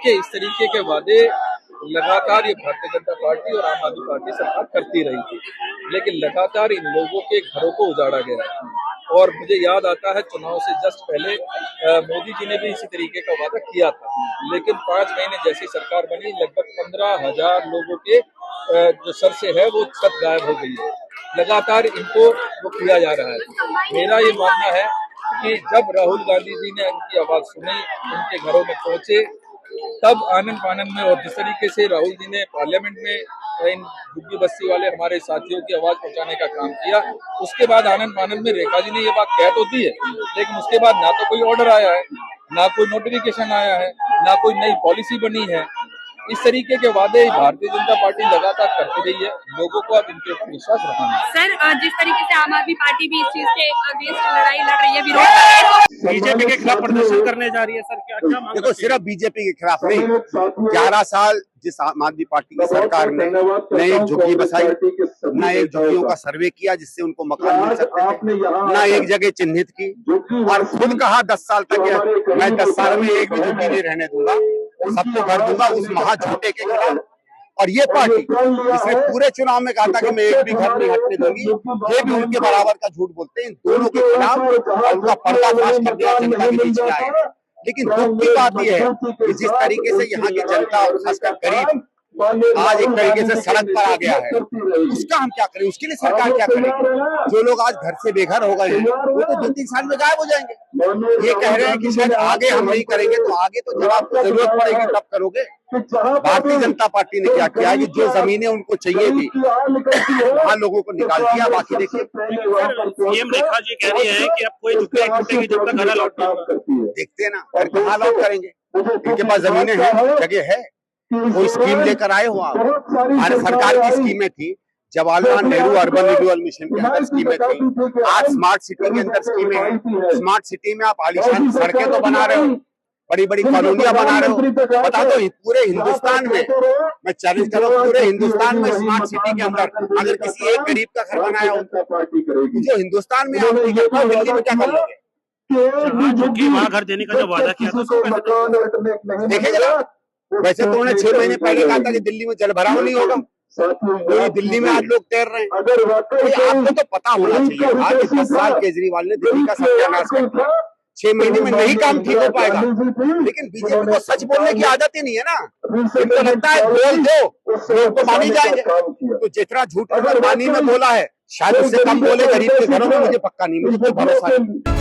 देखिए, इस तरीके के वादे लगातार ये भारतीय जनता पार्टी और आम आदमी पार्टी सरकार करती रही थी, लेकिन लगातार इन लोगों के घरों को उजाड़ा गया है। और मुझे याद आता है चुनाव से जस्ट पहले मोदी जी ने भी इसी तरीके का वादा किया था, लेकिन 5 महीने जैसी सरकार बनी, लगभग 15,000 लोगों के जो सर से है वो छत गायब हो गई है। लगातार इनको वो किया जा रहा है। मेरा ये मानना है कि जब राहुल गांधी जी ने उनकी आवाज सुनी, उनके घरों में पहुंचे, तब आनंद फानंद में, और जिस तरीके से राहुल जी ने पार्लियामेंट में इन झुग्गी बस्ती वाले हमारे साथियों की आवाज पहुंचाने का काम किया, उसके बाद आनंद फानंद में रेखा जी ने ये बात कह तो दी है, लेकिन उसके बाद ना तो कोई ऑर्डर आया है, ना कोई नोटिफिकेशन आया है, ना कोई नई पॉलिसी बनी है। इस तरीके के वादे भारतीय जनता पार्टी लगातार करती रही है। लोगों को अब इनके ऊपर विश्वास रखना है। सर, जिस तरीके से आम आदमी पार्टी भी इस चीज के अगेंस्ट लड़ाई लड़ रही है, विरोध कर रही है, तो बीजेपी के खिलाफ प्रदर्शन करने जा रही है सर, क्या मांग? देखो, सिर्फ बीजेपी के खिलाफ नहीं, 11 साल जिस आम आदमी पार्टी की सरकार ने न एक झुग्गी बसाई, न एक झुग्गियों का सर्वे किया जिससे उनको मकान मिल सकते थे, न एक जगह चिन्हित की, और खुद कहा 10 साल तक मैं 10 साल में एक भी झुग्गी नहीं रहने दूंगा, सबको घर दूंगा, उस महा झूठे के खिलाफ। और ये पार्टी जिसने पूरे चुनाव में कहा था कि मैं एक भी घर नहीं हटने दूंगी, ये भी उनके बराबर का झूठ बोलते हैं। इन दोनों के खिलाफ उनका पर्दाफाश कर दिया, जनता के बीच में आए। लेकिन दुख की बात यह है कि जिस तरीके से यहाँ की जनता और खासकर गरीब आज एक तरीके से सड़क पर आ गया है, उसका हम क्या करें, उसके लिए सरकार क्या करेगी? जो लोग आज घर से बेघर हो गए हैं वो तो 2-3 साल में गायब हो जाएंगे। ये कह रहे हैं कि शायद आगे हम नहीं करेंगे, तो आगे तो जब आपको जरूरत पड़ेगी तब करोगे। भारतीय जनता पार्टी ने क्या किया कि जो जमीनें उनको चाहिए थी वहाँ लोगों को निकाल दिया। बाकी देखिए, सीएम रेखा जी कह रही है कि अब कोई झुग्गी नहीं टूटेगी जब तक घर अलॉट नहीं होगा। देखते हैं ना, घर कहाँ अलॉट करेंगे? इनके पास जमीनें हैं, जगह है, कोई स्कीम लेकर आए हो आप? भारत सरकार की स्कीमें थी, Jawaharlal Nehru urban renewal mission के अंदर स्कीमें थी, आज स्मार्ट सिटी के अंदर स्कीमें हैं। स्मार्ट सिटी में आप आलीशान सड़कें तो बना रहे हो, बड़ी बड़ी कॉलोनियां बना रहे हो। बता दो, पूरे हिंदुस्तान में मैं चैलेंज कर रहा हूँ, पूरे हिंदुस्तान में स्मार्ट सिटी के अंदर अगर किसी एक गरीब का घर बनाया हो, जो हिंदुस्तान में आप नहीं कर पाओ, दिल्ली में क्या कर लोगे? झुग्गी वहाँ घर देने का जो वादा किया था, देखे जरा, वैसे तो उन्होंने 6 महीने पहले कहा था कि दिल्ली में जल भराव नहीं होगा, पूरी दिल्ली में आज लोग तैर रहे हैं। तो आपको तो पता होना चाहिए, आज 10 साल केजरीवाल ने दिल्ली का सत्यानाश कर दिया, 6 महीने में नहीं काम ठीक हो पाएगा। लेकिन बीजेपी को सच बोलने की आदत ही नहीं है ना, इनको लगता है बोल दो लोग तो मानी जाएंगे। तो जितना झूठ वानी में बोला है, शायद उससे कम बोले गरीब के घरों में, मुझे पक्का नहीं, मुझे कोई भरोसा नहीं।